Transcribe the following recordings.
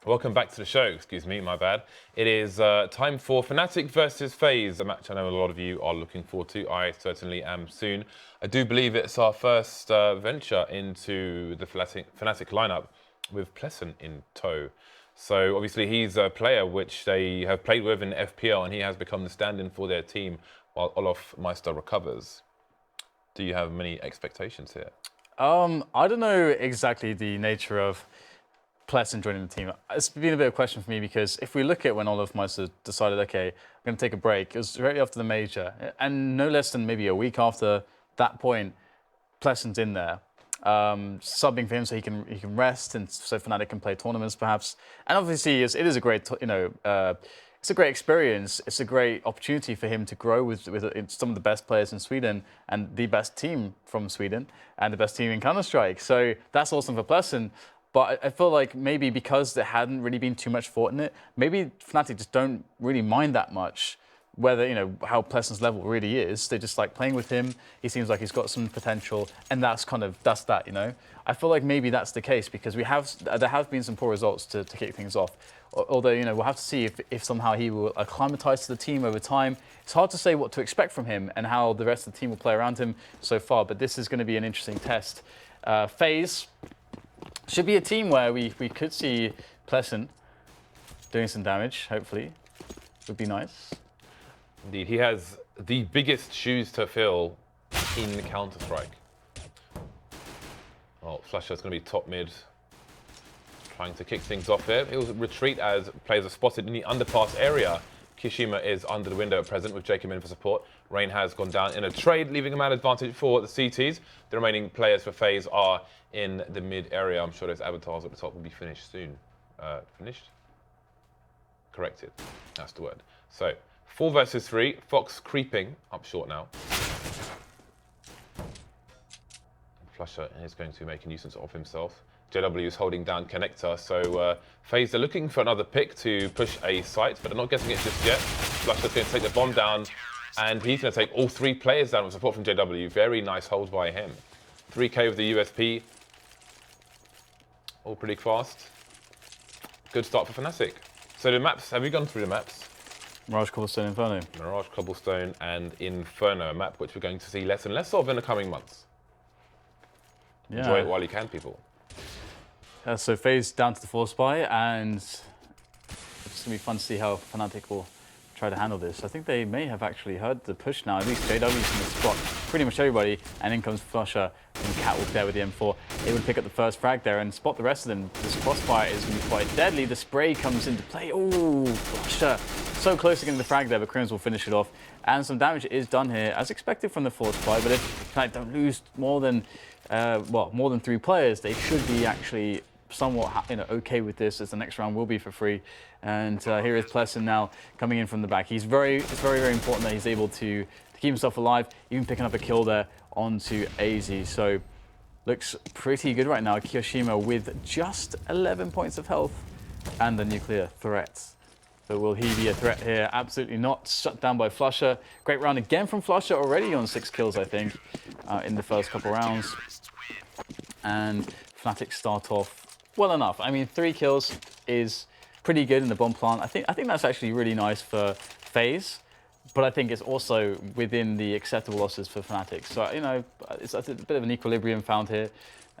Welcome back to the show, excuse me, my bad. It is time for Fnatic versus FaZe, a match I know a lot of you are looking forward to. I certainly am soon. I do believe it's our first venture into the Fnatic lineup with PlesseN in tow. So obviously he's a player which they have played with in FPL and he has become the stand-in for their team while Olaf Meister recovers. Do you have many expectations here? I don't know exactly the nature of PlesseN joining the team. It's been a bit of a question for me because if we look at when Olaf Meister decided, okay, I'm going to take a break, it was right after the major, and no less than maybe a week after that point, PlesseN's in there, subbing for him so he can rest and so Fnatic can play tournaments perhaps. And obviously, it is a great, it's a great experience. It's a great opportunity for him to grow with some of the best players in Sweden and the best team from Sweden and the best team in Counter-Strike. So that's awesome for PlesseN. But I feel like maybe because there hadn't really been too much thought in it, maybe Fnatic just don't really mind that much whether, how PlesseN's level really is. They just like playing with him. He seems like he's got some potential, and that's that. I feel like maybe that's the case because there have been some poor results to kick things off. Although, we'll have to see if somehow he will acclimatise to the team over time. It's hard to say what to expect from him and how the rest of the team will play around him so far, but this is going to be an interesting test. FaZe should be a team where we could see PlesseN doing some damage, hopefully. Would be nice. Indeed, he has the biggest shoes to fill in Counter-Strike. Well, flusha is going to be top mid, trying to kick things off here. He'll retreat as players are spotted in the underpass area. kioShiMa is under the window at present with jkaem in for support. Rain has gone down in a trade, leaving a man advantage for the CTs. The remaining players for FaZe are in the mid area. I'm sure those avatars at the top will be finished soon. Finished? Corrected. That's the word. So, 4 versus 3. Fox creeping up short now. flusha is going to make a nuisance of himself. JW is holding down connector, so FaZe are looking for another pick to push a site, but they're not getting it just yet. flusha's going to take the bomb down, and he's going to take all 3 players down with support from JW. Very nice hold by him. 3k with the USP. All pretty fast. Good start for Fnatic. So the maps, have you gone through the maps? Mirage, Cobblestone, Inferno. Mirage, Cobblestone, and Inferno, a map which we're going to see less and less of in the coming months. Yeah. Enjoy it while you can, people. So FaZe down to the 4 spy, and it's going to be fun to see how Fnatic will try to handle this. I think they may have actually heard the push now. At least JW's going to spot pretty much everybody, and in comes flusha and Catwalk there with the M4. They would pick up the first frag there and spot the rest of them. This crossfire is going to be quite deadly. The spray comes into play. Oh, flusha. So close to getting the frag there, but KRIMZ will finish it off. And some damage is done here, as expected from the 4th spy, but if Fnatic don't lose more than 3 players, they should be actually somewhat okay with this, as the next round will be for free. And here is PlesseN now coming in from the back. It's very, very important that he's able to keep himself alive, even picking up a kill there onto aizy. So looks pretty good right now. kioShiMa with just 11 points of health and the nuclear threat. So will he be a threat here? Absolutely not. Shut down by flusha. Great round again from flusha, already on 6 kills, I think, in the first couple rounds. And Fnatic start off well enough. I mean, 3 kills is pretty good in the bomb plant. I think that's actually really nice for FaZe, but I think it's also within the acceptable losses for Fnatic. So, it's a bit of an equilibrium found here.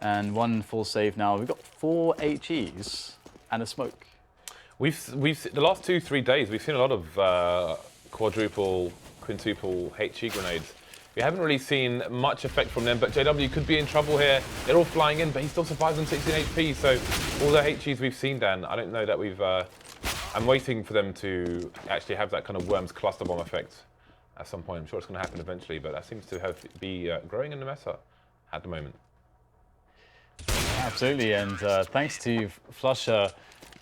And 1 full save now. We've got 4 HEs and a smoke. We've the last 2-3 days, we've seen a lot of quadruple, quintuple HE grenades. We haven't really seen much effect from them, but JW could be in trouble here. They're all flying in, but he still survives on 16 HP. So all the HEs we've seen, Dan, I don't know that we've... I'm waiting for them to actually have that kind of Worms cluster bomb effect at some point. I'm sure it's going to happen eventually, but that seems to be growing in the meta at the moment. Absolutely, and thanks to flusha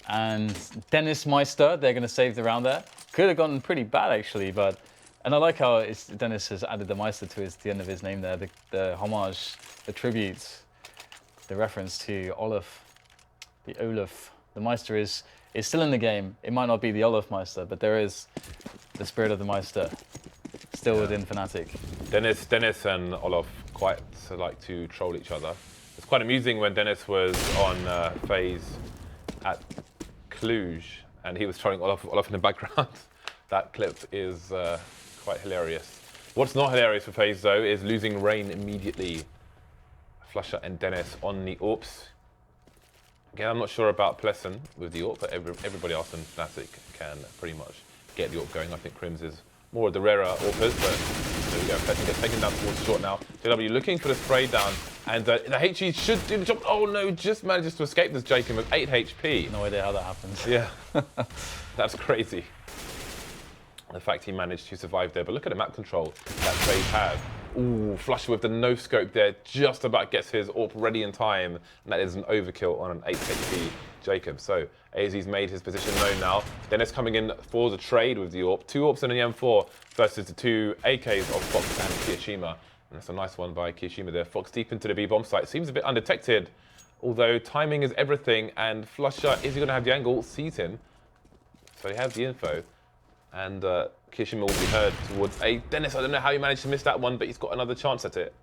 and Dennis Meister, they're going to save the round there. Could have gotten pretty bad, actually, but... And I like how Dennis has added the Meister to the end of his name there, the homage, the tribute, the reference to Olaf, the Olaf. The Meister is still in the game. It might not be the Olaf Meister, but there is the spirit of the Meister still within Fnatic. Dennis and Olaf quite like to troll each other. It's quite amusing when Dennis was on FaZe at Cluj, and he was throwing Olaf in the background. That clip is quite hilarious. What's not hilarious for FaZe though is losing Rain immediately. flusha and Dennis on the AWPs. Again, I'm not sure about PlesseN with the AWP, but everybody else in Fnatic can pretty much get the AWP going. I think KRIMZ is more of the rarer AWPers, but there we go. PlesseN gets taken down towards short now. JW looking for the spray down, and the HE should do the job. Oh no, just manages to escape this jkaem with 8 HP. No idea how that happens. Yeah, that's crazy. The fact he managed to survive there, but look at the map control that FaZe have. Ooh, flusha with the no scope there, just about gets his AWP ready in time, and that is an overkill on an 8 HP jkaem. So aizy's made his position known now. Dennis coming in for the trade with the AWP. 2 AWPs and an M4 versus the 2 AKs of Fox and kioShiMa. And that's a nice one by kioShiMa there. Fox deep into the B bomb site, seems a bit undetected, although timing is everything, and flusha, is he going to have the angle? Sees him, so he has the info. And kioShiMa will be heard towards A. Dennis, I don't know how he managed to miss that one, but he's got another chance at it.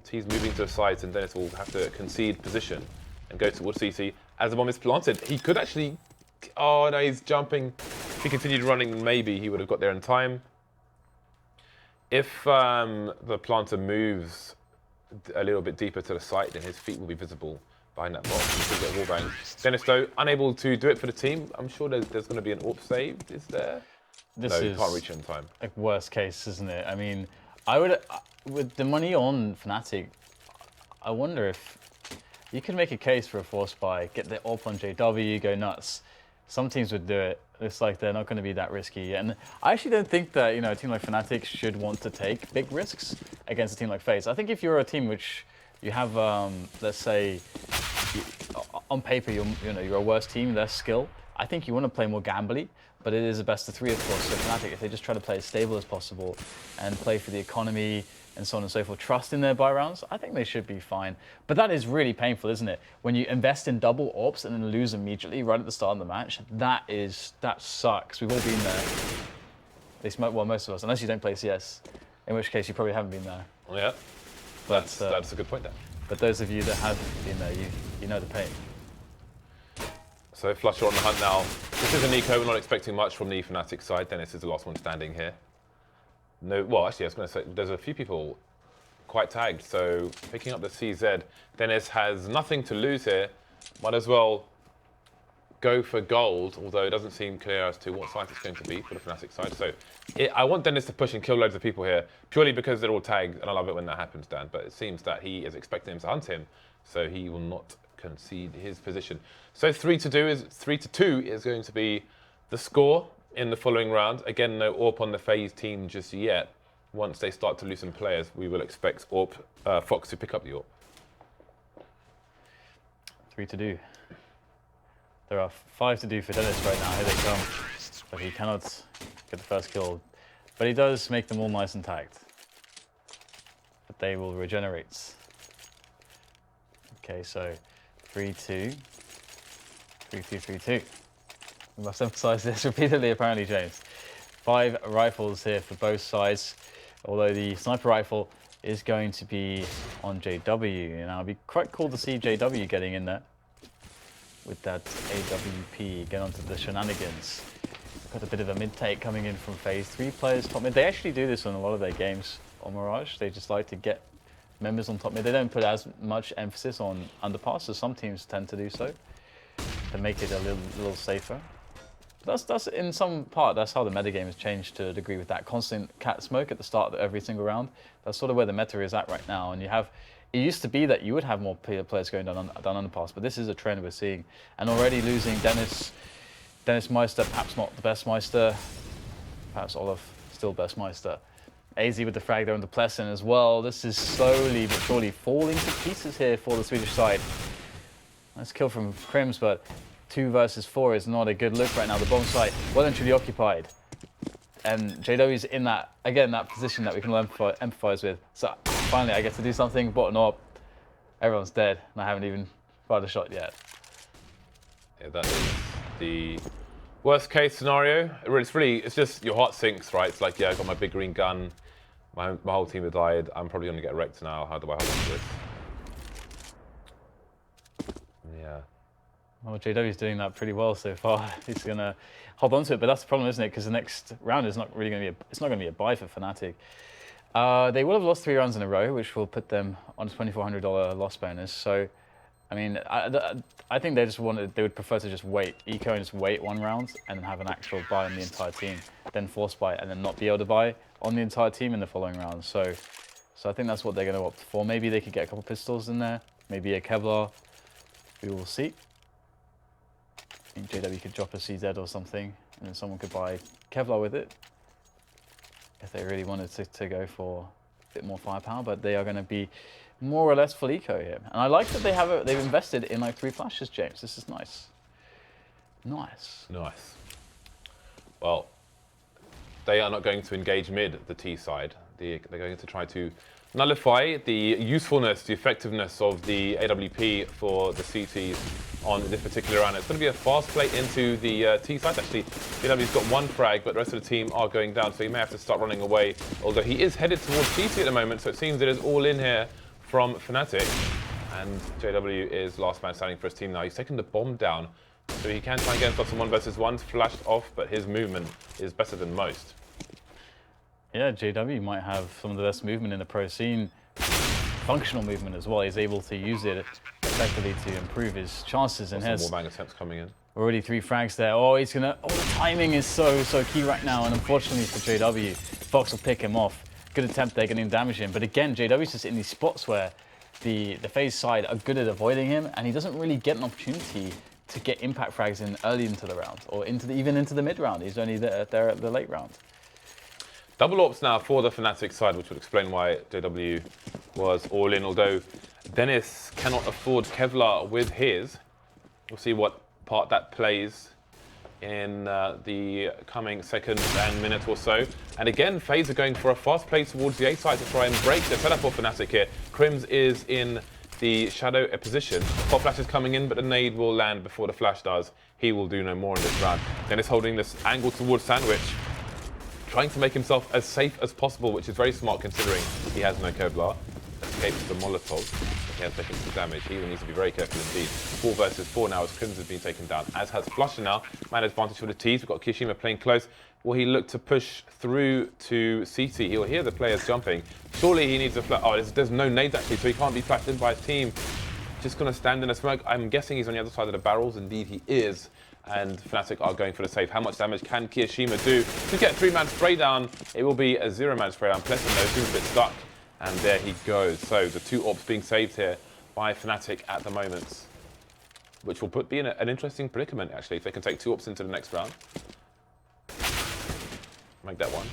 He's moving to the sides, and Dennis will have to concede position and go towards CC as the bomb is planted. He could actually... Oh, no, he's jumping. If he continued running, maybe he would have got there in time. If the planter moves a little bit deeper to the site, then his feet will be visible behind that box. He could get wallbang. Dennis, though, unable to do it for the team. I'm sure there's going to be an AWP saved, is there? This no, is you can't reach it in time. Like worst case, isn't it? I mean, I would, with the money on Fnatic, I wonder if you could make a case for a force buy, get the AWP on JW, go nuts. Some teams would do it. It's like they're not going to be that risky. And I actually don't think that, you know, a team like Fnatic should want to take big risks against a team like FaZe. I think if you're a team which you have, let's say, on paper, you're a worse team, less skill. I think you want to play more gambly, but it is a best of 3, of course. So Fnatic, if they just try to play as stable as possible and play for the economy and so on and so forth, trust in their buy rounds, I think they should be fine. But that is really painful, isn't it? When you invest in double AWPs and then lose immediately right at the start of the match, that sucks. We've all been there. At least, well, most of us, unless you don't play ECS, in which case you probably haven't been there. Yeah, But, that's a good point there. But those of you that have been there, you know the pain. So flusha on the hunt now. This is a Nico. We're not expecting much from the Fnatic side. Dennis is the last one standing here. No, well, actually, I was going to say there's a few people quite tagged. So picking up the CZ, Dennis has nothing to lose here. Might as well go for gold, although it doesn't seem clear as to what side it's going to be for the Fnatic side. So I want Dennis to push and kill loads of people here, purely because they're all tagged, and I love it when that happens, Dan. But it seems that he is expecting him to hunt him, so he will not concede his position. So 3-2 is going to be the score in the following round. Again, no AWP on the FaZe team just yet. Once they start to loosen players, we will expect Fox to pick up the AWP. 3-2. There are 5 to do for Dennis right now. Here they come. But he cannot get the first kill. But he does make them all nice and tagged. But they will regenerate. Okay, so 3-2. 3-2, 3-2. We must emphasize this repeatedly, apparently, James. 5 rifles here for both sides. Although the sniper rifle is going to be on JW. And it'd be quite cool to see JW getting in there with that AWP, get onto the shenanigans. Got a bit of a mid-take coming in from FaZe. 3 players top mid. They actually do this in a lot of their games on Mirage. They just like to get members on top mid. They don't put as much emphasis on underpass as some teams tend to do so, to make it a little safer. That's in some part, that's how the metagame has changed to a degree with that constant cat smoke at the start of every single round. That's sort of where the meta is at right now. And you have, it used to be that you would have more players going down underpass, but this is a trend we're seeing. And already losing Dennis Meister, perhaps not the best Meister, perhaps Olaf still best Meister. aizy with the frag there on the PlesseN as well. This is slowly but surely falling to pieces here for the Swedish side. Nice kill from KRIMZ, but 2 versus 4 is not a good look right now. The bomb site well and truly occupied. And JW's in that, again, that position that we can empathize with. So finally I get to do something, bottom up. Everyone's dead, and I haven't even fired a shot yet. Yeah, that is the worst case scenario. It's just your heart sinks, right? It's like, yeah, I got my big green gun. My whole team have died. I'm probably going to get wrecked now. How do I hold on to this? Yeah. Well, JW's doing that pretty well so far. He's going to hold on to it, but that's the problem, isn't it? Because the next round is not really going to be it's not going to be a buy for Fnatic. They will have lost 3 rounds in a row, which will put them on a $2,400 loss bonus. So, I mean, I think they would prefer to just wait, eco and just wait 1 round and then have an actual buy on the entire team, then force buy and then not be able to buy on the entire team in the following round. So I think that's what they're going to opt for. Maybe they could get a couple pistols in there, maybe a Kevlar. We will see. I think JW could drop a CZ or something, and then someone could buy Kevlar with it if they really wanted to go for a bit more firepower. But they are going to be more or less full eco here, and I like that they've invested in like 3 flashes, James. This is nice. Nice. Well, they are not going to engage mid, the T side. They're going to try to nullify the usefulness, the effectiveness of the AWP for the CTs on this particular round. It's going to be a fast play into the T side. Actually, JW's got 1 frag, but the rest of the team are going down, so he may have to start running away. Although he is headed towards CT at the moment, so it seems it is all in here from Fnatic. And JW is last man standing for his team now. He's taken the bomb down, so he can try and get himself some 1 versus 1s, flashed off, but his movement is better than most. Yeah, JW might have some of the best movement in the pro scene. Functional movement as well. He's able to use it effectively to improve his chances. And some more bang attempts coming in. Already 3 frags there. Oh, he's gonna. Oh, the timing is so key right now. And unfortunately for JW, Fox will pick him off. Good attempt there, getting damage in. But again, JW's just in these spots where the FaZe side are good at avoiding him, and he doesn't really get an opportunity to get impact frags in early into the round, or even into the mid round. He's only there at the late round. Double ops now for the Fnatic side, which would explain why JW was all in, although Dennis cannot afford Kevlar with his. We'll see what part that plays in the coming seconds and minutes or so. And again, FaZe are going for a fast play towards the A side to try and break the setup of Fnatic here. KRIMZ is in the shadow position. Pop flash is coming in, but the nade will land before the flash does. He will do no more in this round. Dennis holding this angle towards Sandwich, trying to make himself as safe as possible, which is very smart considering he has no Kevlar. Escapes the Molotov. He has taken some damage. He will need to be very careful indeed. 4 versus 4 now as KRIMZ has been taken down, as has flusha now. Man advantage for the T's. We've got kioShiMa playing close. Will he look to push through to CT? He'll hear the players jumping. Surely he needs a flash. Oh, there's no nades actually, so he can't be flashed in by his team. Just going to stand in a smoke. I'm guessing he's on the other side of the barrels. Indeed he is. And Fnatic are going for the save. How much damage can kioShiMa do to get a 3-man spray down? It will be a 0-man spray down. PlesseN though seems a bit stuck. And there he goes. So the 2 ops being saved here by Fnatic at the moment, which will be in an interesting predicament actually if they can take 2 ops into the next round. Make that 1.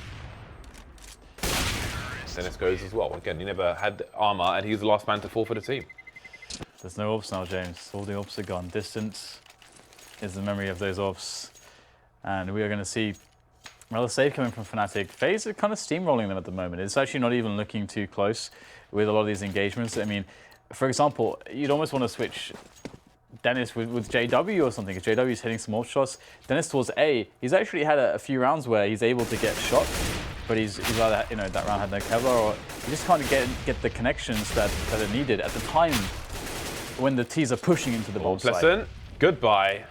Dennis goes as well. Again, he never had armor, and he's the last man to fall for the team. There's no ops now, James. All the ops are gone. Distance is the memory of those ops. And we are going to see rather save coming from Fnatic. FaZe are kind of steamrolling them at the moment. It's actually not even looking too close with a lot of these engagements. I mean, for example, you'd almost want to switch Dennis with JW or something. If JW is hitting some off shots, Dennis towards A, he's actually had a few rounds where he's able to get shot, but he's either, you know, that round had no Kevlar, or he just can't get the connections that are needed at the time when the T's are pushing into the bomb site. PlesseN, goodbye.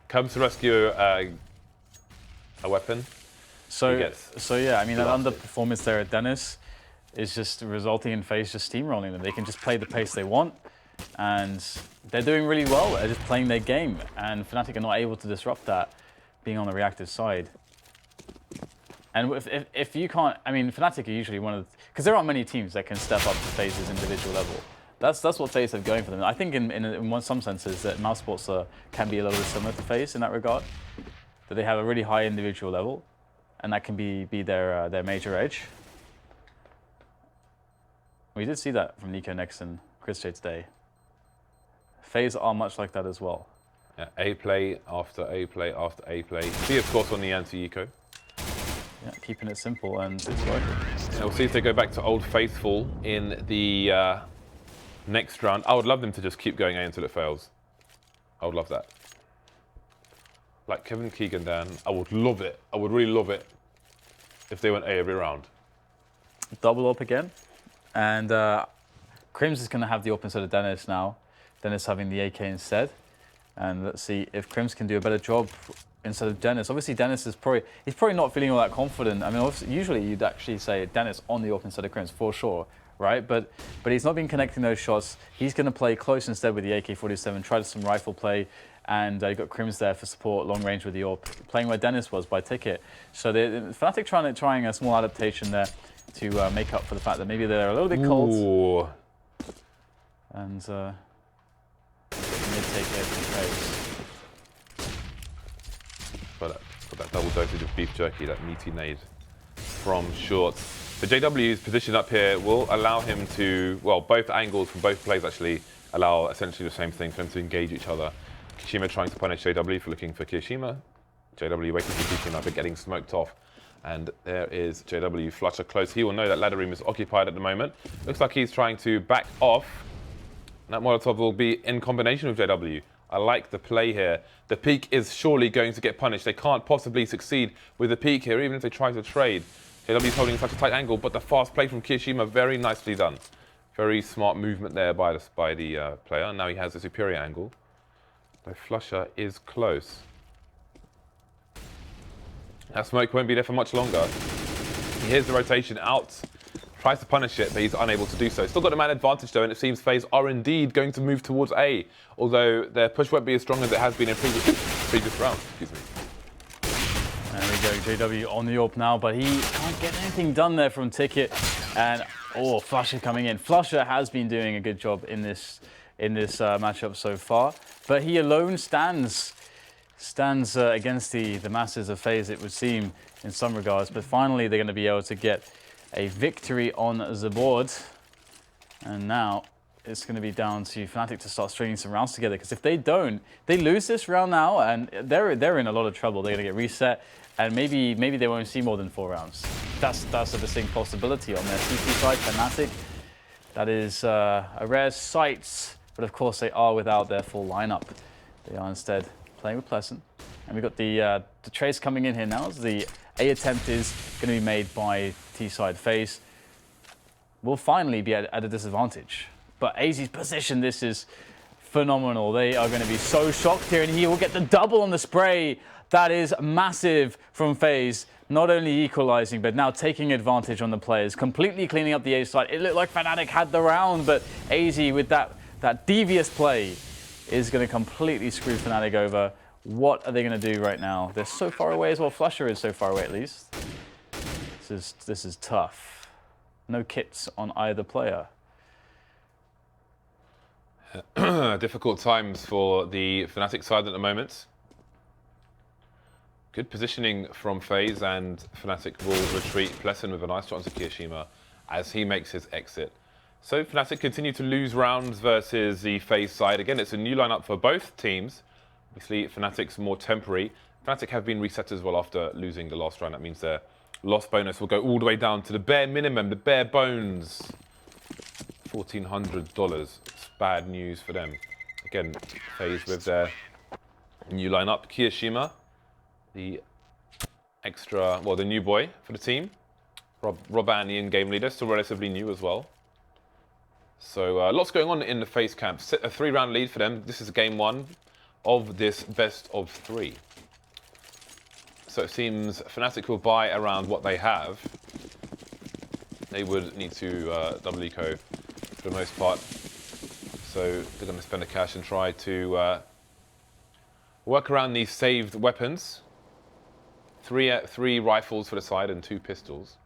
Comes to rescue a weapon. So yeah, I mean, that underperformance there at Dennis is just resulting in FaZe just steamrolling them. They can just play the pace they want, and they're doing really well. They're just playing their game, and Fnatic are not able to disrupt that, being on the reactive side. And if you can't, I mean, Fnatic are usually one of the, because there aren't many teams that can step up to FaZe's individual level. That's what FaZe have going for them. I think in some senses that Mousesports can be a little bit similar to FaZe in that regard, that they have a really high individual level, and that can be their major edge. We did see that from Nico Next and KRIMZ today. FaZe are much like that as well. Yeah, A play after A play after A play. B, of course, on the anti-eco. Yeah, keeping it simple, and it's working. Yeah, we'll see if they go back to Old Faithful in the next round. I would love them to just keep going A until it fails. I would love that. Like Kevin Keegan, Dan, I would love it. I would really love it if they went A every round. Double up again. And KRIMZ is going to have the op instead of Dennis now. Dennis having the AK instead. And let's see if KRIMZ can do a better job instead of Dennis. Obviously, Dennis is he's probably not feeling all that confident. I mean, usually you'd actually say Dennis on the AWP instead of KRIMZ for sure, right? But he's not been connecting those shots. He's going to play close instead with the AK-47, try some rifle play, and you've got KRIMZ there for support, long range with the AWP, playing where Dennis was by ticket. So Fnatic trying a small adaptation there to make up for the fact that maybe they're a little bit cold. Ooh. And mid-take here from FaZe. Got that double dosage of beef jerky, that meaty nade from short. The JW's position up here will allow him to, well, both angles from both plays actually allow essentially the same thing for them to engage each other. kioShiMa trying to punish JW for looking for kioShiMa. JW waiting for kioShiMa but getting smoked off. And there is JW flusha close. He will know that ladder room is occupied at the moment. Looks like he's trying to back off. That Molotov will be in combination with JW. I like the play here. The peak is surely going to get punished. They can't possibly succeed with the peak here, even if they try to trade. JW is holding such a tight angle, but the fast play from kioShiMa, very nicely done. Very smart movement there by the player. Now he has a superior angle. The flusha is close. That smoke won't be there for much longer. He hears the rotation out. Tries to punish it, but he's unable to do so. Still got a man advantage though, and it seems FaZe are indeed going to move towards A, although their push won't be as strong as it has been in previous rounds. Excuse me. There we go, JW on the AWP now, but he can't get anything done there from ticket. And flusha coming in. Flusha has been doing a good job in this matchup so far, but he alone stands against the masses of FaZe, it would seem, in some regards. But finally, they're going to be able to get a victory on the board. And now it's going to be down to Fnatic to start stringing some rounds together, because if they don't, they lose this round now, and they're in a lot of trouble. They're going to get reset, and maybe they won't see more than 4 rounds. That's a distinct possibility on their CT side. Fnatic, that is a rare sight, but of course they are without their full lineup. They are instead playing with PlesseN. And we've got the trace coming in here now, as the A attempt is going to be made by T-side FaZe. Will finally be at a disadvantage. But aizy's position, this is phenomenal. They are going to be so shocked here, and he will get the double on the spray. That is massive from FaZe. Not only equalizing, but now taking advantage on the players, completely cleaning up the A side. It looked like Fnatic had the round, but aizy with that devious play is going to completely screw Fnatic over. What are they going to do right now? They're so far away as well. flusha is so far away at least. This is tough. No kits on either player. Difficult times for the Fnatic side at the moment. Good positioning from FaZe, and Fnatic will retreat. PlesseN with a nice shot onto kioShiMa as he makes his exit. So Fnatic continue to lose rounds versus the FaZe side. Again, it's a new lineup for both teams. Obviously, Fnatic's more temporary. Fnatic have been reset as well after losing the last round. That means their loss bonus will go all the way down to the bare minimum, the bare bones. $1,400. It's bad news for them. Again, FaZe with their new lineup. kioShiMa, the the new boy for the team. Roban, the in-game leader, still relatively new as well. So lots going on in the FaZe camp. A 3-round lead for them. This is game 1 of this best of 3. So it seems Fnatic will buy around what they have. They would need to double eco for the most part. So they're going to spend the cash and try to work around these saved weapons. 3 rifles for the side and 2 pistols.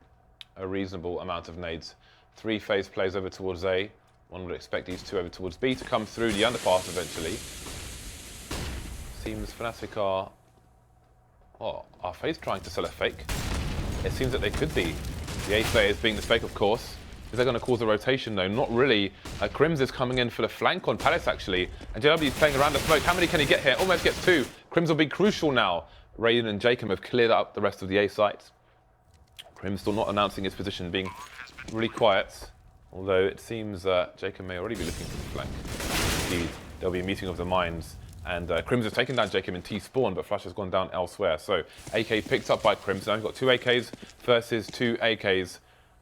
A reasonable amount of nades. 3 FaZe plays over towards A. One would expect these 2 over towards B to come through the underpass eventually. Seems Fnatic are FaZe trying to sell a fake? It seems that they could be. The A player is being the fake, of course. Is that going to cause a rotation though? Not really. KRIMZ is coming in for the flank on Palace actually. And JW is playing around the smoke. How many can he get here? Almost gets 2. KRIMZ will be crucial now. Raiden and Jkaem have cleared up the rest of the A sites. KRIMZ still not announcing his position, being really quiet. Although it seems Jkaem may already be looking for the flank. Indeed, there'll be a meeting of the minds. And KRIMZ has taken down Jkaem in T-spawn, but flusha has gone down elsewhere. So AK picked up by KRIMZ. Now we've got 2 AKs versus 2 AKs.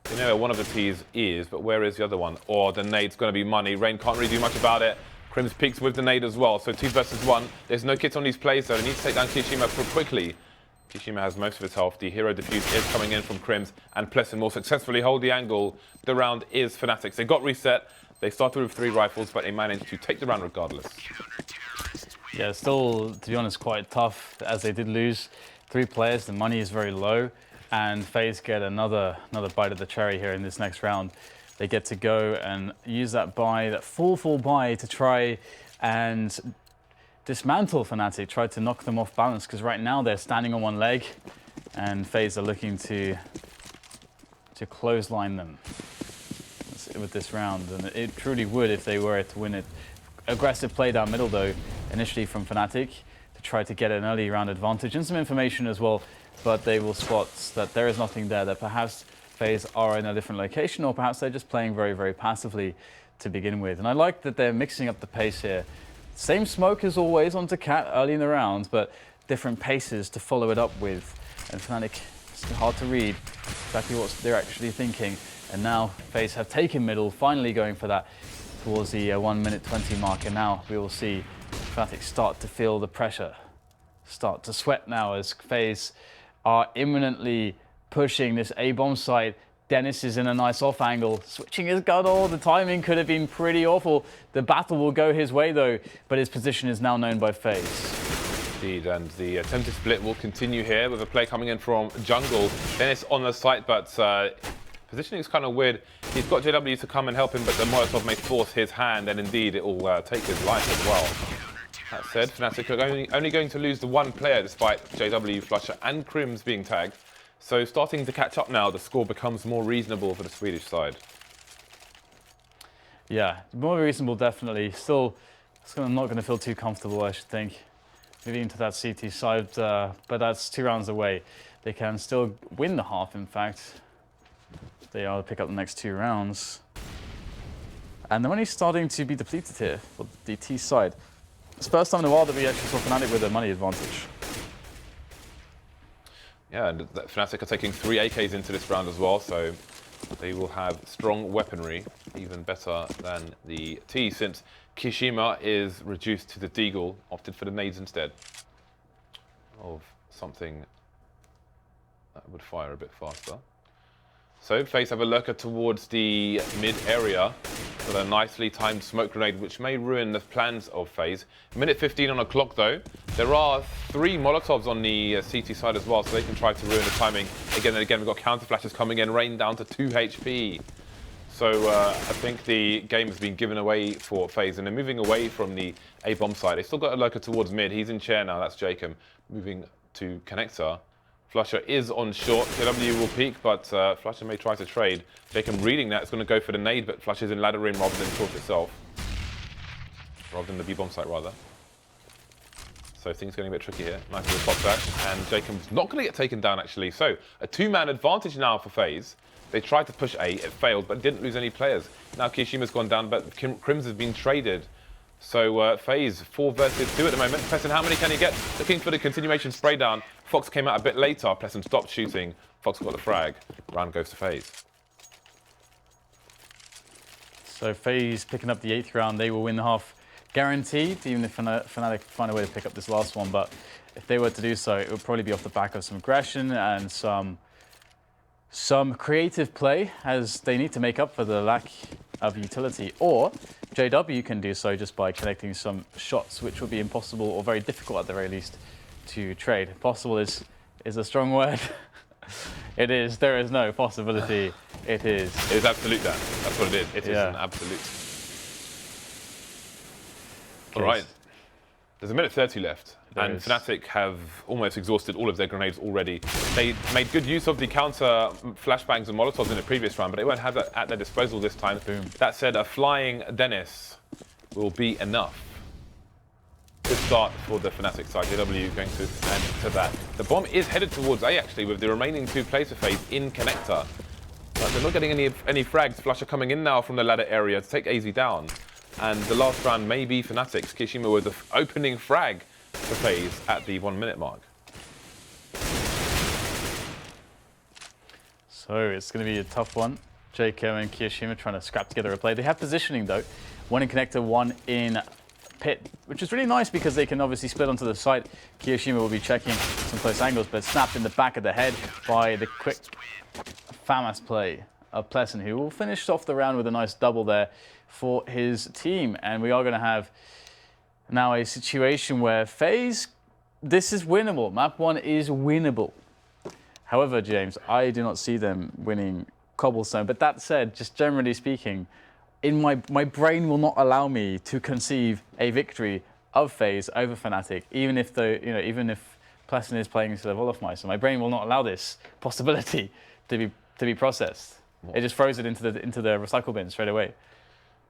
You know where one of the T's is, but where is the other one? Or the nade's going to be money. Rain can't really do much about it. KRIMZ peeks with the nade as well, so 2 versus 1. There's no kits on these plays, so they need to take down kioShiMa quickly. kioShiMa has most of his health. The hero defuse is coming in from KRIMZ, and PlesseN will successfully hold the angle. The round is Fnatic's. They got reset. They started with 3 rifles, but they managed to take the round regardless. Yeah, still, to be honest, quite tough as they did lose 3 players. The money is very low, and FaZe get another bite of the cherry here in this next round. They get to go and use that buy, that full buy, to try and dismantle Fnatic, try to knock them off balance, because right now they're standing on one leg, and FaZe are looking to clothesline them with this round, and it truly would if they were to win it. Aggressive play down middle though, initially from Fnatic, to try to get an early round advantage and some information as well, but they will spot that there is nothing there, that perhaps FaZe are in a different location, or perhaps they're just playing very passively to begin with. And I like that they're mixing up the pace here. Same smoke as always onto Cat early in the round, but different paces to follow it up with. And Fnatic, it's hard to read exactly what they're actually thinking. And now FaZe have taken middle, finally going for that towards the 1 minute 20 mark. And now we will see Fnatic start to feel the pressure, start to sweat now as FaZe are imminently pushing this A-bomb site. Dennis is in a nice off angle, switching his gun. Oh, the timing could have been pretty awful. The battle will go his way though, but his position is now known by FaZe. Indeed, and the attempted split will continue here with a play coming in from jungle. Dennis on the site, but positioning is kind of weird. He's got JW to come and help him, but the Molotov may force his hand, and indeed it will take his life as well. That said, Fnatic are only going to lose the 1 player despite JW, flusha and KRIMZ being tagged. So starting to catch up now, the score becomes more reasonable for the Swedish side. Yeah, more reasonable definitely. Still, I'm not going to feel too comfortable, I should think, moving into that CT side, but that's 2 rounds away. They can still win the half, in fact. They are to pick up the next 2 rounds. And the money's starting to be depleted here for the T side. It's the first time in a while that we actually saw Fnatic with a money advantage. Yeah, and Fnatic are taking 3 AKs into this round as well, so they will have strong weaponry, even better than the T, since kioShiMa is reduced to the Deagle, opted for the nades instead of something that would fire a bit faster. So FaZe have a lurker towards the mid area with a nicely timed smoke grenade, which may ruin the plans of FaZe. Minute 15 on the clock though. There are 3 Molotovs on the CT side as well, so they can try to ruin the timing. Again and again, we've got counter flashes coming in, rain down to 2 HP. So I think the game has been given away for FaZe, and they're moving away from the A-bomb side. They still got a lurker towards mid. He's in chair now, that's Jkaem. Moving to connector. flusha is on short. JW will peek, but flusha may try to trade. Jkaem reading that, it's going to go for the nade, but flusha's in ladder in rather than short itself. Rather than the B-bomb site, rather. So things getting a bit tricky here. Nice little pop dash, and Jkaem's not going to get taken down, actually. So a 2-man advantage now for FaZe. They tried to push A, it failed, but didn't lose any players. Now kioShiMa's gone down, but KRIMZ has been traded. So FaZe 4 versus 2 at the moment. PlesseN, how many can he get? Looking for the continuation spray down. Fox came out a bit later. PlesseN stopped shooting. Fox got the frag. Round goes to FaZe. So FaZe picking up the 8th round. They will win the half guaranteed, even if Fnatic find a way to pick up this last one. But if they were to do so, it would probably be off the back of some aggression and some creative play, as they need to make up for the lack of utility. Or JW can do so just by connecting some shots, which would be impossible or very difficult at the very least to trade. Possible is a strong word. It is. There is no possibility. It is. It is absolute, Dan. That's what it is. It is an absolute. All right. There's a minute 30 left. And Fnatic have almost exhausted all of their grenades already. They made good use of the counter flashbangs and Molotovs in the previous round, but they won't have that at their disposal this time. Boom. That said, a flying Dennis will be enough. Good start for the Fnatic side. JW going to add to that. The bomb is headed towards A, actually, with the remaining 2 players for FaZe in connector. But they're not getting any frags. flusha coming in now from the ladder area to take aizy down. And the last round may be Fnatic's. kioShiMa with the opening frag for FaZe at the 1 minute mark. So it's going to be a tough one. Jkaem and kioShiMa trying to scrap together a play. They have positioning though. 1 in connector, 1 in pit, which is really nice because they can obviously split onto the side. kioShiMa will be checking some close angles, but snapped in the back of the head by the quick FAMAS play of PlesseN, who will finish off the round with a nice double there for his team. And we are going to have now a situation where FaZe, this is winnable. Map 1 is winnable. However, James, I do not see them winning Cobblestone. But that said, just generally speaking, in my brain will not allow me to conceive a victory of FaZe over Fnatic, even if PlesseN is playing into the Wolfmeister. My brain will not allow this possibility to be processed. It just throws it into the recycle bin straight away.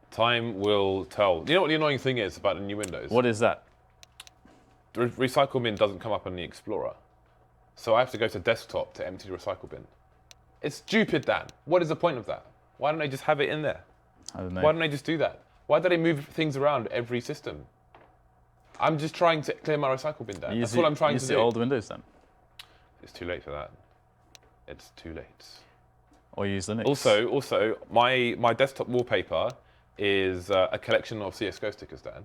Time will tell. You know what the annoying thing is about the new Windows? What is that? The recycle bin doesn't come up on the Explorer. So I have to go to desktop to empty the recycle bin. It's stupid, Dan. What is the point of that? Why don't they just have it in there? I don't know. Why don't they just do that? Why do they move things around every system? I'm just trying to clear my recycle bin, Dan. That's what I'm trying to do. Use the old Windows then. It's too late for that. It's too late. Or use Linux. Also, my desktop wallpaper is a collection of CSGO stickers, Dan.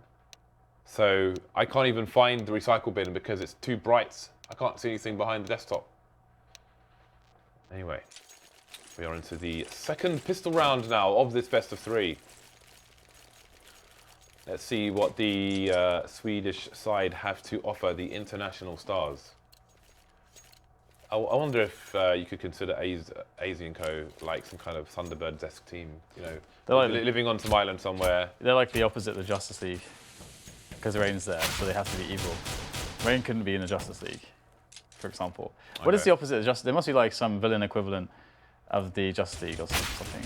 So I can't even find the recycle bin because it's too bright. I can't see anything behind the desktop. Anyway, we are into the second pistol round now of this best of 3. Let's see what the Swedish side have to offer the international stars. I wonder if you could consider aizy and Co. like some kind of Thunderbirds-esque team, you know, like living on some island somewhere. They're like the opposite of the Justice League, because Rain's there, so they have to be evil. Rain couldn't be in the Justice League, for example. Okay. What is the opposite of Justice? There must be like some villain equivalent of the Justice League or something.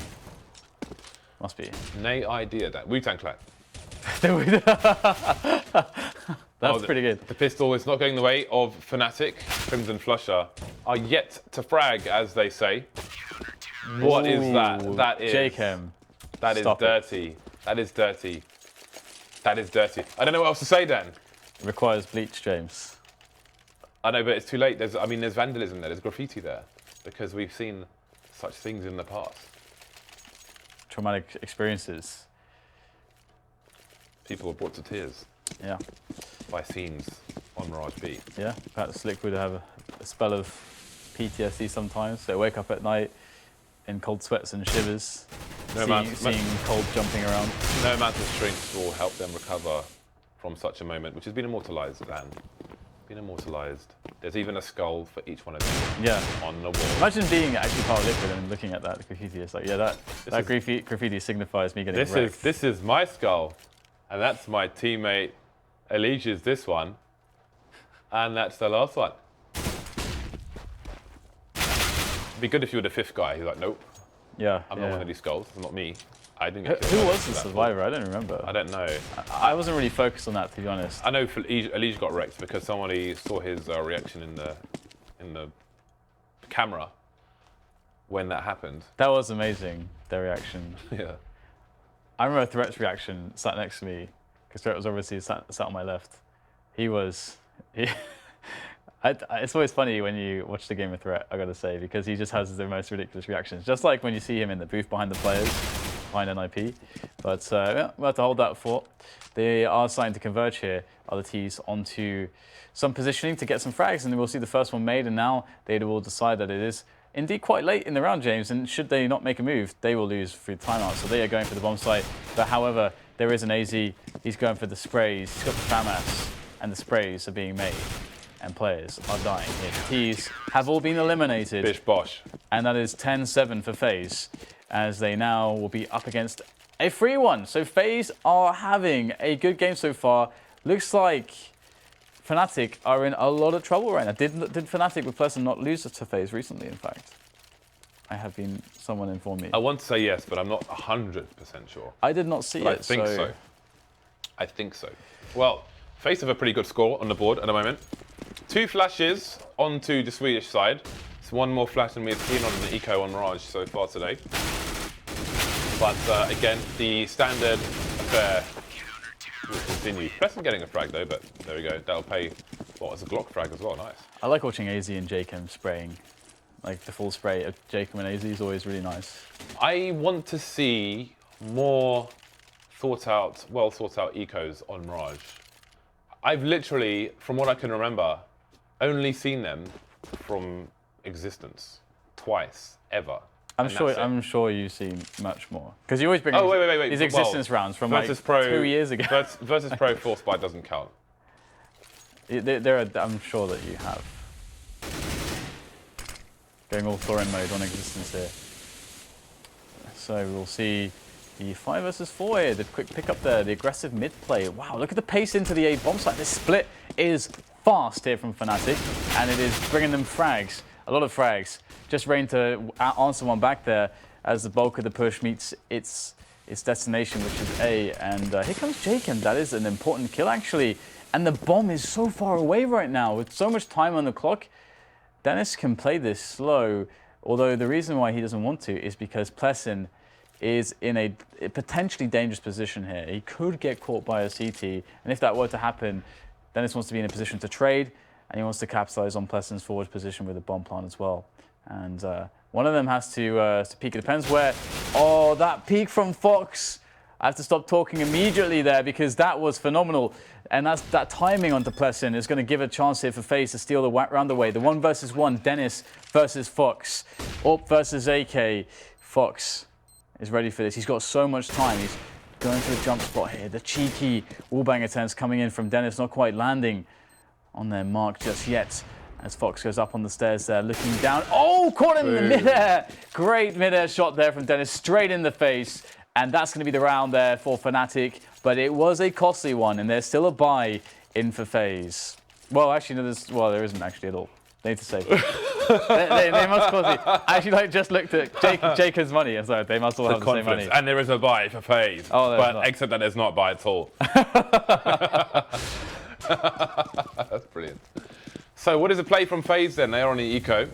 Must be. Nay idea that. Wu-Tang Clan. That's pretty good. The pistol is not going the way of Fnatic. KRIMZ and flusha are yet to frag, as they say. What is that? That is jkaem. That is dirty. That is dirty. That is dirty. I don't know what else to say, Dan. It requires bleach, James. I know, but it's too late. There's vandalism there. There's graffiti there, because we've seen such things in the past. Traumatic experiences. People were brought to tears. Yeah. By scenes on Mirage B. Yeah, perhaps Liquid have a spell of PTSD sometimes. They wake up at night in cold sweats and shivers, seeing cold jumping around. No amount of strength will help them recover from such a moment, which has been immortalised, and been immortalised. There's even a skull for each one of them. Yeah. On the wall. Imagine being actually part of Liquid and looking at that graffiti. It's like, yeah, that graffiti signifies me getting wrecked. This is my skull, and that's my teammate aizy's this one, and that's the last one. It'd be good if you were the 5th guy. He's like, nope. Yeah. I'm not one of these skulls. It's not me. I didn't get Who was the survivor? I don't remember. I don't know. I wasn't really focused on that, to be honest. I know aizy got wrecked because somebody saw his reaction in the camera when that happened. That was amazing, their reaction. Yeah. I remember Threat's reaction sat next to me, because Threat was obviously sat on my left. It's always funny when you watch the game of Threat, I gotta say, because he just has the most ridiculous reactions. Just like when you see him in the booth behind the players, behind NIP. But yeah, we'll have to hold that thought. They are starting to converge here, other T's, onto some positioning to get some frags, and we'll see the first one made, and now they will decide that it is indeed quite late in the round, James, and should they not make a move, they will lose through timeout. So they are going for the bomb site, but however, there is an aizy, he's going for the sprays, he's got the FAMAS, and the sprays are being made. And players are dying here. The T's have all been eliminated. Bish bosh. And that is 10-7 for FaZe, as they now will be up against a free one. So FaZe are having a good game so far. Looks like Fnatic are in a lot of trouble right now. Did Fnatic with PlesseN not lose to FaZe recently, in fact? Someone informed me. I want to say yes, but I'm not 100% sure. I did not see it. I think so. I think so. Well, FaZe have a pretty good score on the board at the moment. 2 flashes onto the Swedish side. It's one more flash than we've seen on the Eco on Mirage so far today. But again, the standard affair will continue. PlesseN getting a frag though, but there we go. That'll pay, what, as a Glock frag as well, nice. I like watching aizy and jkaem spraying. Like the full spray of jkaem and aizy is always really nice. I want to see more well thought out ecos on Mirage. I've literally, from what I can remember, only seen them from existence twice, ever. I'm sure you've seen much more. Because you always bring wait. these existence rounds from like Pro, 2 years ago. Versus Pro Force Buy doesn't count. I'm sure that you have. Going all Thorin mode on existence here. So we'll see the 5 versus 4 here, the quick pick up there, the aggressive mid play. Wow, look at the pace into the A bomb site. This split is fast here from Fnatic, and it is bringing them frags, a lot of frags. Just Rain to answer one back there as the bulk of the push meets its destination, which is A. And here comes jkaem. That is an important kill, actually. And the bomb is so far away right now. With so much time on the clock, Dennis can play this slow. Although the reason why he doesn't want to is because PlesseN is in a potentially dangerous position here. He could get caught by a CT. And if that were to happen, Dennis wants to be in a position to trade. And he wants to capitalize on PlesseN's forward position with a bomb plant as well. And one of them has to peek. It depends where. Oh, that peek from Fox. I have to stop talking immediately there because that was phenomenal. And that timing onto PlesseN is going to give a chance here for FaZe to steal the round away. The 1 versus 1, Dennis versus Fox. Orp versus AK. Fox is ready for this. He's got so much time. He's going for the jump spot here. The cheeky wallbang attempts coming in from Dennis, not quite landing on their mark just yet. As Fox goes up on the stairs there, looking down. Oh, caught him in the midair. Great midair shot there from Dennis, straight in the face. And that's going to be the round there for Fnatic. But it was a costly one, and there's still a buy in for FaZe. Well, actually, no, there isn't actually at all. They need to save it. they must cost you. Actually, I just looked at jkaem's money, and so they must all have the same money. And there is a buy for FaZe. Oh, but except that there's not a buy at all. That's brilliant. So what is the play from FaZe then? They are on the eco.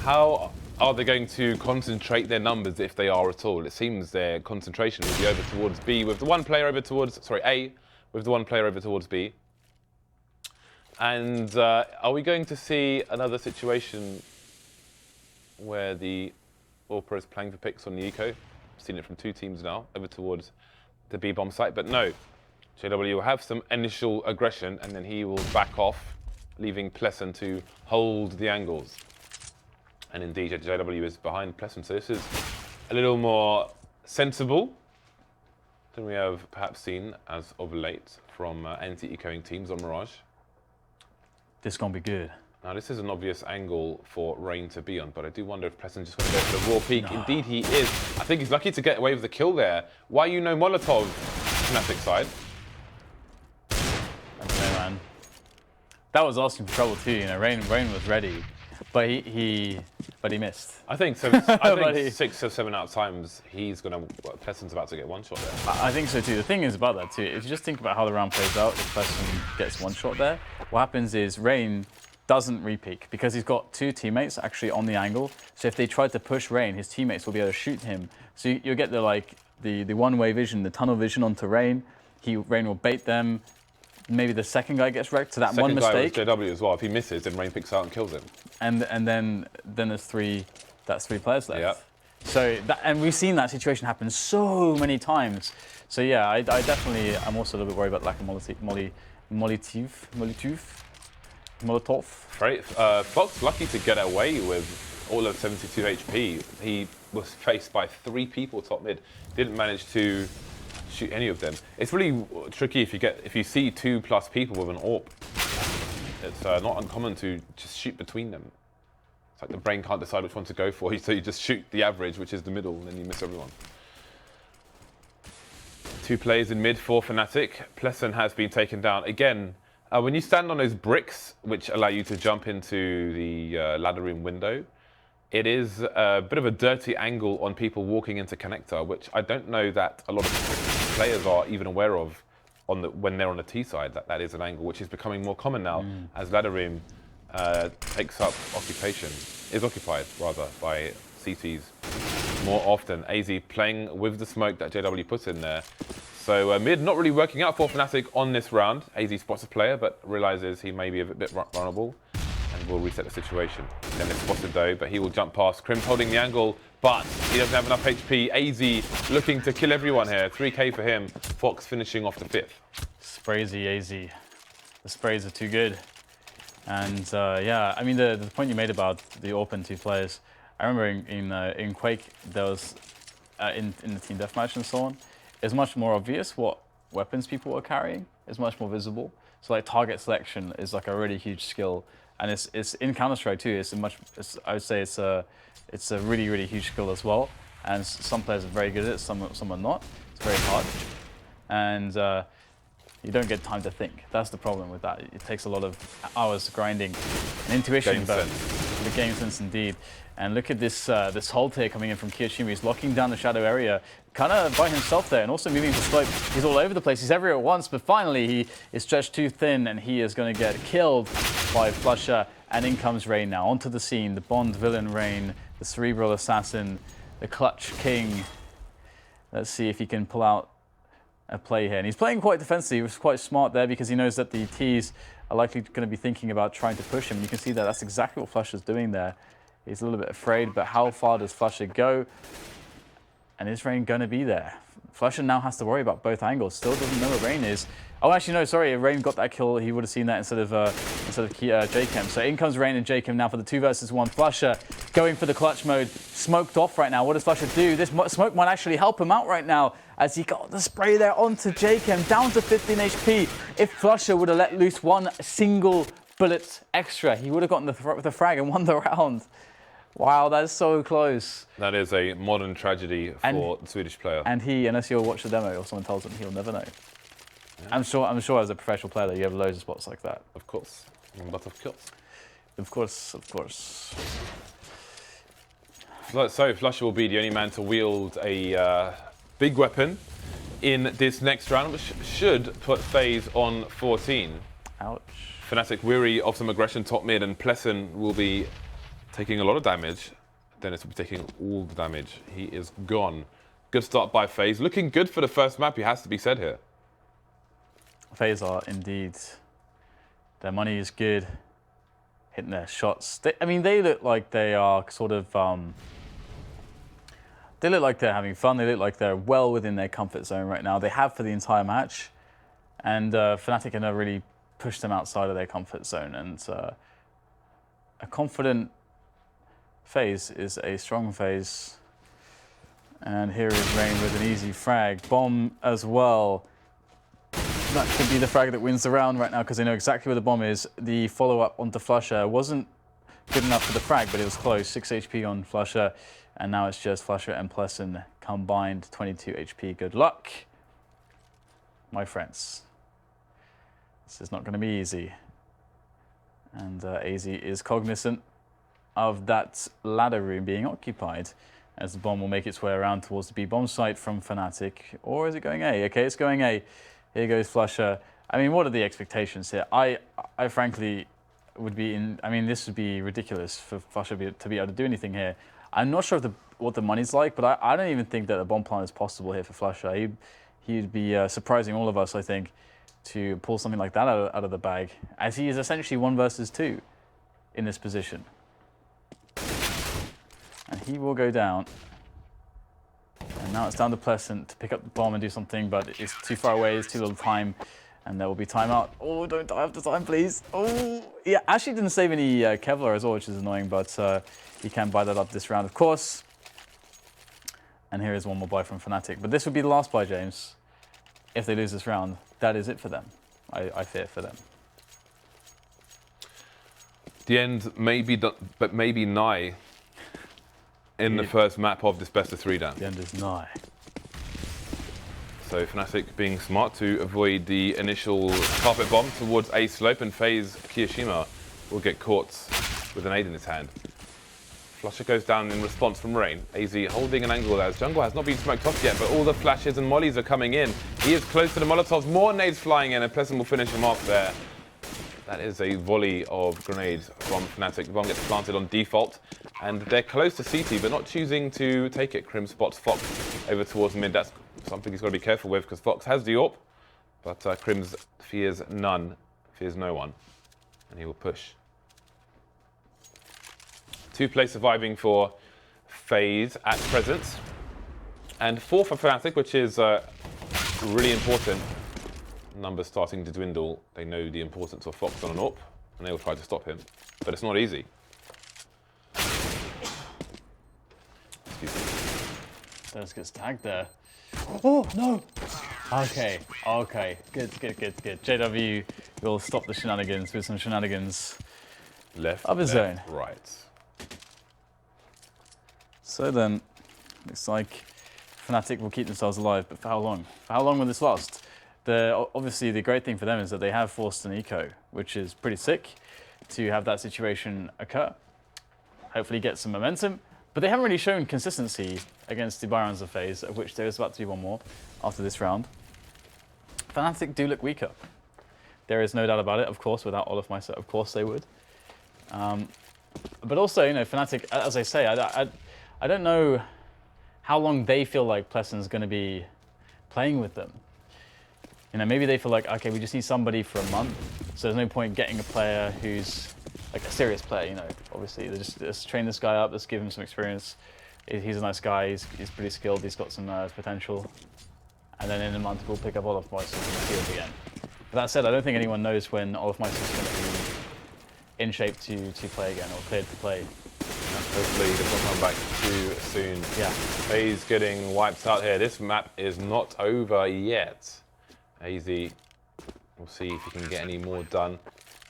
How are they going to concentrate their numbers if they are at all? It seems their concentration will be over towards B with the one player over towards, A, with the one player over towards B. And are we going to see another situation where the Orpa is playing for picks on the eco? I've seen it from 2 teams now, over towards the B bomb site, but no. JW will have some initial aggression and then he will back off, leaving PlesseN to hold the angles. And indeed, JW is behind PlesseN, so this is a little more sensible than we have perhaps seen as of late from anti-ecoing teams on Mirage. This is going to be good. Now, this is an obvious angle for Rain to be on, but I do wonder if PlesseN just going to go for the raw peak. No. Indeed, he is. I think he's lucky to get away with the kill there. Why you no Molotov, Fnatic side? I don't know, man. That was asking for trouble too. You know, Rain was ready, but he missed. I think so. I think 6 or 7 out of times he's gonna. PlesseN's about to get one shot there. I think so too. The thing is about that too. If you just think about how the round plays out, if PlesseN gets one shot there, what happens is Rain doesn't re-peek because he's got 2 teammates actually on the angle. So if they try to push Rain, his teammates will be able to shoot him. So you'll get the one-way vision, the tunnel vision onto Rain. Rain will bait them. Maybe the second guy gets wrecked, so that one mistake. Second guy was JW as well. If he misses, then Rain picks out and kills him. And then there's 3 players left. Yep. So and we've seen that situation happen so many times. So yeah, I'm also a little bit worried about lack of Molotov. Right, Fox lucky to get away with all of 72 HP. He was faced by 3 people top mid. Didn't manage to shoot any of them. It's really tricky if you see 2+ people with an AWP. It's not uncommon to just shoot between them. It's like the brain can't decide which one to go for, so you just shoot the average, which is the middle, and then you miss everyone. 2 players in mid for Fnatic. PlesseN has been taken down. Again, when you stand on those bricks, which allow you to jump into the ladder room window, it is a bit of a dirty angle on people walking into connector, which I don't know that a lot of players are even aware of when they're on the T side. That is an angle which is becoming more common now as ladder room is occupied by CTs more often. aizy playing with the smoke that JW puts in there. So mid not really working out for Fnatic on this round. aizy spots a player, but realizes he may be a bit vulnerable and will reset the situation. Then it's spotted though, but he will jump past. KRIMZ holding the angle, but he doesn't have enough HP. aizy looking to kill everyone here. 3k for him. Fox finishing off the 5th. Spraysy, aizy. The sprays are too good. And yeah, I mean, the point you made about the open 2 players, I remember in Quake, there was, in the team deathmatch and so on, it's much more obvious what weapons people were carrying. It's much more visible. So like target selection is like a really huge skill. And it's in Counter-Strike too. I would say it's a really, really huge skill as well. And some players are very good at it, some are not. It's very hard. And you don't get time to think. That's the problem with that. It takes a lot of hours grinding and intuition, but the game sense indeed. And look at this this hold here coming in from kioShiMa. He's locking down the shadow area, kind of by himself there, and also moving the slope. He's all over the place. He's everywhere at once, but finally he is stretched too thin, and he is going to get killed by flusha. And in comes Rain now onto the scene. The Bond villain Rain, the cerebral assassin, the clutch king. Let's see if he can pull out a play here. And he's playing quite defensively. He was quite smart there because he knows that the T's are likely going to be thinking about trying to push him. And you can see that that's exactly what flusha's doing there. He's a little bit afraid, but how far does flusha go? And is Rain going to be there? flusha now has to worry about both angles. Still doesn't know where Rain is. Oh, actually, no, sorry. If Rain got that kill, he would have seen that instead of jkaem. So in comes Rain and jkaem now for the 2 versus 1. flusha going for the clutch mode. Smoked off right now. What does flusha do? This smoke might actually help him out right now as he got the spray there onto jkaem, down to 15 HP. If flusha would have let loose one single bullet extra, he would have gotten the frag and won the round. Wow, that's so close. That is a modern tragedy for the Swedish player. And unless you'll watch the demo or someone tells him, he'll never know. Yeah. I'm sure as a professional player that you have loads of spots like that. Of course. But of course. Of course, of course. So flusha will be the only man to wield a big weapon in this next round, which should put FaZe on 14. Ouch. Fnatic weary of some aggression top mid, and PlesseN will be taking a lot of damage. Dennis will be taking all the damage. He is gone. Good start by FaZe. Looking good for the first map, it has to be said here. FaZe are indeed. Their money is good. Hitting their shots. I mean, they look like they are sort of... they look like they're having fun. They look like they're well within their comfort zone right now. They have for the entire match. And Fnatic have never really pushed them outside of their comfort zone. And a confident FaZe is a strong FaZe. And here is Rain with an easy frag. Bomb as well. That could be the frag that wins the round right now because they know exactly where the bomb is. The follow-up onto flusha wasn't good enough for the frag, but it was close. 6 HP on flusha. And now it's just flusha and PlesseN combined 22 HP. Good luck, my friends. This is not going to be easy. And aizy is cognizant of that ladder room being occupied as the bomb will make its way around towards the B bomb site from Fnatic. Or is it going A? Okay, it's going A. Here goes flusha. I mean, what are the expectations here? I frankly would be in... I mean, this would be ridiculous for flusha to be able to do anything here. I'm not sure what the money's like, but I don't even think that a bomb plant is possible here for flusha. He'd be surprising all of us, I think, to pull something like that out of the bag, as he is essentially 1 versus 2 in this position. And he will go down. And now it's down to PlesseN to pick up the bomb and do something, but it's too far away, it's too little time, and there will be timeout. Oh, don't die after time, please. Oh, yeah, actually didn't save any Kevlar as well, which is annoying, but he can buy that up this round, of course. And here is one more buy from Fnatic. But this would be the last buy, James. If they lose this round, that is it for them. I fear for them. The end may be done, but maybe nigh in the first map of this best of 3 down. The end is nigh. So Fnatic being smart to avoid the initial carpet bomb towards A slope, and FaZe kioShiMa will get caught with an aid in his hand. flusha goes down in response from Rain. aizy holding an angle as Jungle has not been smoked off yet, but all the flashes and mollies are coming in. He is close to the Molotovs, more nades flying in, and PlesseN will finish him off there. That is a volley of grenades from Fnatic. The bomb gets planted on default, and they're close to CT, but not choosing to take it. KRIMZ spots Fox over towards mid. That's something he's got to be careful with, because Fox has the AWP, but KRIMZ fears none, fears no one, and he will push. 2 play surviving for FaZe at present. And 4 for Fnatic, which is really important. Numbers starting to dwindle. They know the importance of Fox on an AWP, and they will try to stop him. But it's not easy. Excuse me. Dennis gets tagged there. Oh, no! Okay, okay. Good. JW will stop the shenanigans with some shenanigans. Left, of his own. Right. So then, looks like Fnatic will keep themselves alive, but for how long? For how long will this last? Obviously, the great thing for them is that they have forced an eco, which is pretty sick to have that situation occur. Hopefully get some momentum, but they haven't really shown consistency against the Byrons of FaZe, of which there is about to be one more after this round. Fnatic do look weaker. There is no doubt about it, of course, without all of my set, of course they would. But also, you know, Fnatic, as I say, I don't know how long they feel like PlesseN's going to be playing with them. You know, maybe they feel like, okay, we just need somebody for a month, so there's no point getting a player who's like a serious player, you know. Obviously, they just train this guy up, let's give him some experience. He's a nice guy, he's pretty skilled, he's got some potential. And then in a month, we'll pick up all of Meister in the field again. But that said, I don't think anyone knows when all of Meister is going to be in shape to play again, or cleared to play. Hopefully it doesn't come back too soon. Yeah. FaZe getting wiped out here. This map is not over yet. aizy, we'll see if he can get any more done.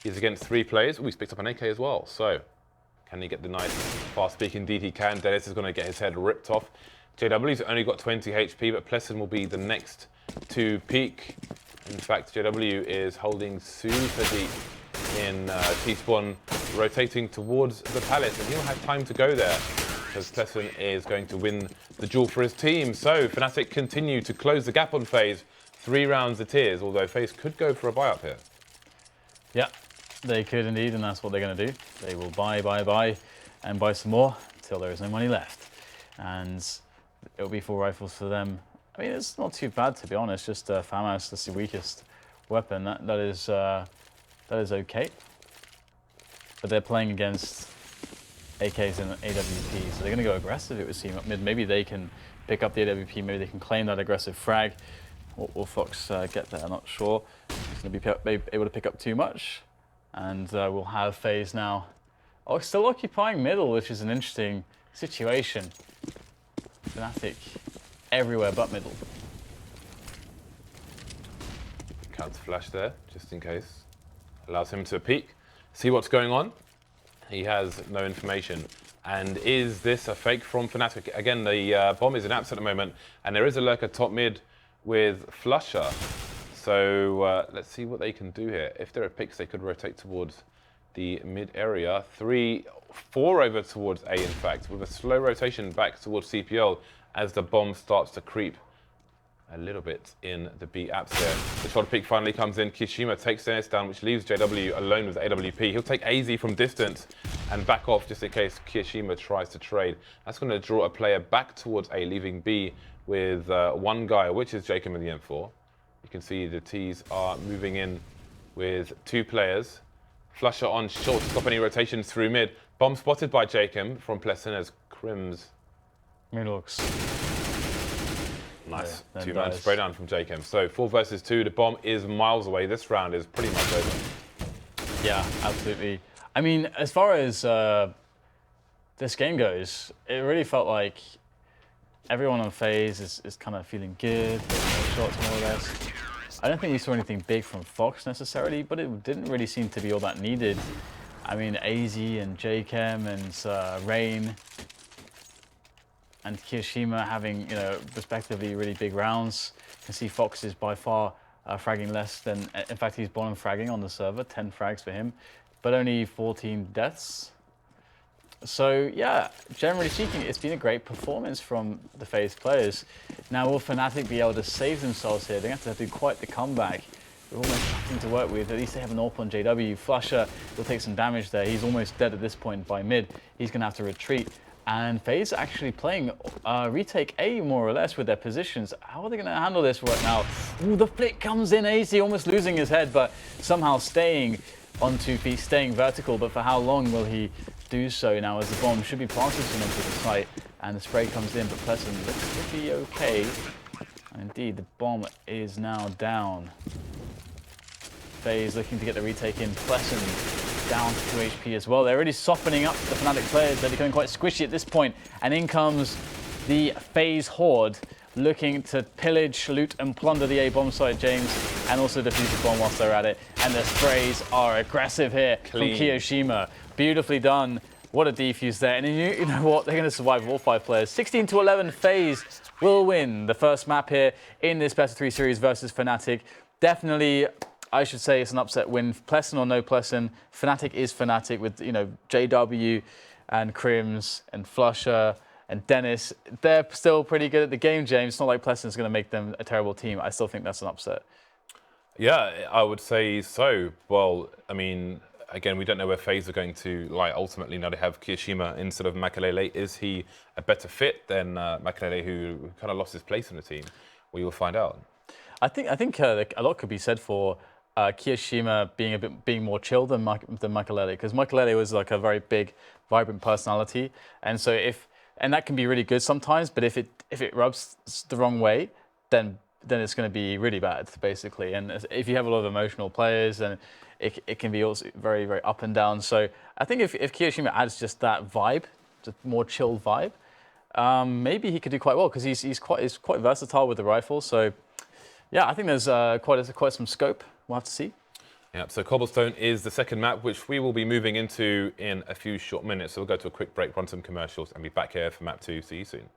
He's against 3 players. Oh, he's picked up an AK as well. So, can he get the nice fast-speaking DT can? Dennis is going to get his head ripped off. JW's only got 20 HP, but PlesseN will be the next to peak. In fact, JW is holding super deep in T-spawn, rotating towards the palace, and he'll have time to go there because PlesseN is going to win the duel for his team. So Fnatic continue to close the gap on FaZe. 3 rounds it is, although FaZe could go for a buy up here. Yeah, they could indeed, and that's what they're going to do. They will buy, and buy some more until there is no money left. And it'll be 4 rifles for them. I mean, it's not too bad, to be honest. Just FAMAS, that's the weakest weapon. That is okay. But they're playing against AKs and AWP, so they're going to go aggressive, it would seem. Maybe they can pick up the AWP, maybe they can claim that aggressive frag. Will Fox get there? I'm not sure. He's going to be able to pick up too much. And we'll have FaZe now still occupying middle, which is an interesting situation. Fnatic everywhere but middle. Counter flash there, just in case. Allows him to peek, see what's going on. He has no information. And is this a fake from Fnatic? Again, the bomb is in apps at the moment, and there is a lurker top mid with flusha. So let's see what they can do here. If there are picks, they could rotate towards the mid area. 3, 4 over towards A, in fact, with a slow rotation back towards CPL as the bomb starts to creep a little bit in the B apps here. The shot peek finally comes in. kioShiMa takes Dennis down, which leaves JW alone with AWP. He'll take aizy from distance and back off just in case kioShiMa tries to trade. That's going to draw a player back towards A, leaving B with 1 guy, which is jkaem in the M4. You can see the T's are moving in with 2 players. flusha on short to stop any rotations through mid. Bomb spotted by jkaem from PlesseN as KRIMZ. Mirage. Nice. Yeah, 2-man spray down from jkaem. So 4 versus 2. The bomb is miles away. This round is pretty much over. Yeah, absolutely. I mean, as far as this game goes, it really felt like everyone on FaZe is kind of feeling good, shots more or less. I don't think we saw anything big from Fox necessarily, but it didn't really seem to be all that needed. I mean, aizy and jkaem and Rain and kioShiMa having, you know, respectively really big rounds. You can see Fox is by far fragging less than, in fact, he's bottom fragging on the server, 10 frags for him, but only 14 deaths. So yeah, generally speaking, it's been a great performance from the FaZe players. Now, will Fnatic be able to save themselves here? They're going to have to do quite the comeback. With almost nothing to work with. At least they have an AWP on JW. flusha will take some damage there. He's almost dead at this point by mid. He's going to have to retreat. And FaZe actually playing retake A more or less with their positions. How are they going to handle this right now? Ooh, the flick comes in. aizy almost losing his head, but somehow staying on 2 feet, staying vertical. But for how long will he do so now, as the bomb should be planted soon onto the site? And the spray comes in, but PlesseN looks to be okay. And indeed, the bomb is now down. FaZe looking to get the retake in. PlesseN down to 2 HP as well. They're really softening up the Fnatic players. They're becoming quite squishy at this point. And in comes the FaZe Horde, looking to pillage, loot, and plunder the A bomb site, James, and also defuse the bomb whilst they're at it. And the sprays are aggressive here from kioShiMa. Beautifully done. What a defuse there. And you know what? They're going to survive with all 5 players. 16-11, FaZe will win the first map here in this best of 3 series versus Fnatic. Definitely, I should say it's an upset win. PlesseN or no PlesseN, Fnatic is Fnatic with, you know, JW and KRIMZ and flusha and Dennis. They're still pretty good at the game, James. It's not like PlesseN is going to make them a terrible team. I still think that's an upset. Yeah, I would say so. Well, I mean, again, we don't know where FaZe are going to lie ultimately. Now they have kioShiMa instead of Makelele. Is he a better fit than Makelele, who kind of lost his place in the team? We will find out. I think a lot could be said for kioShiMa being more chill than Makelele, because Makelele was like a very big, vibrant personality, and so and that can be really good sometimes, but if it rubs the wrong way, then it's going to be really bad, basically. And if you have a lot of emotional players, and it can be also very, very up and down. So I think if kioShiMa adds just that vibe, just more chilled vibe, maybe he could do quite well, because he's quite versatile with the rifle. So yeah, I think there's quite some scope. We'll have to see. Yeah, so Cobblestone is the second map, which we will be moving into in a few short minutes. So we'll go to a quick break, run some commercials, and be back here for map 2. See you soon.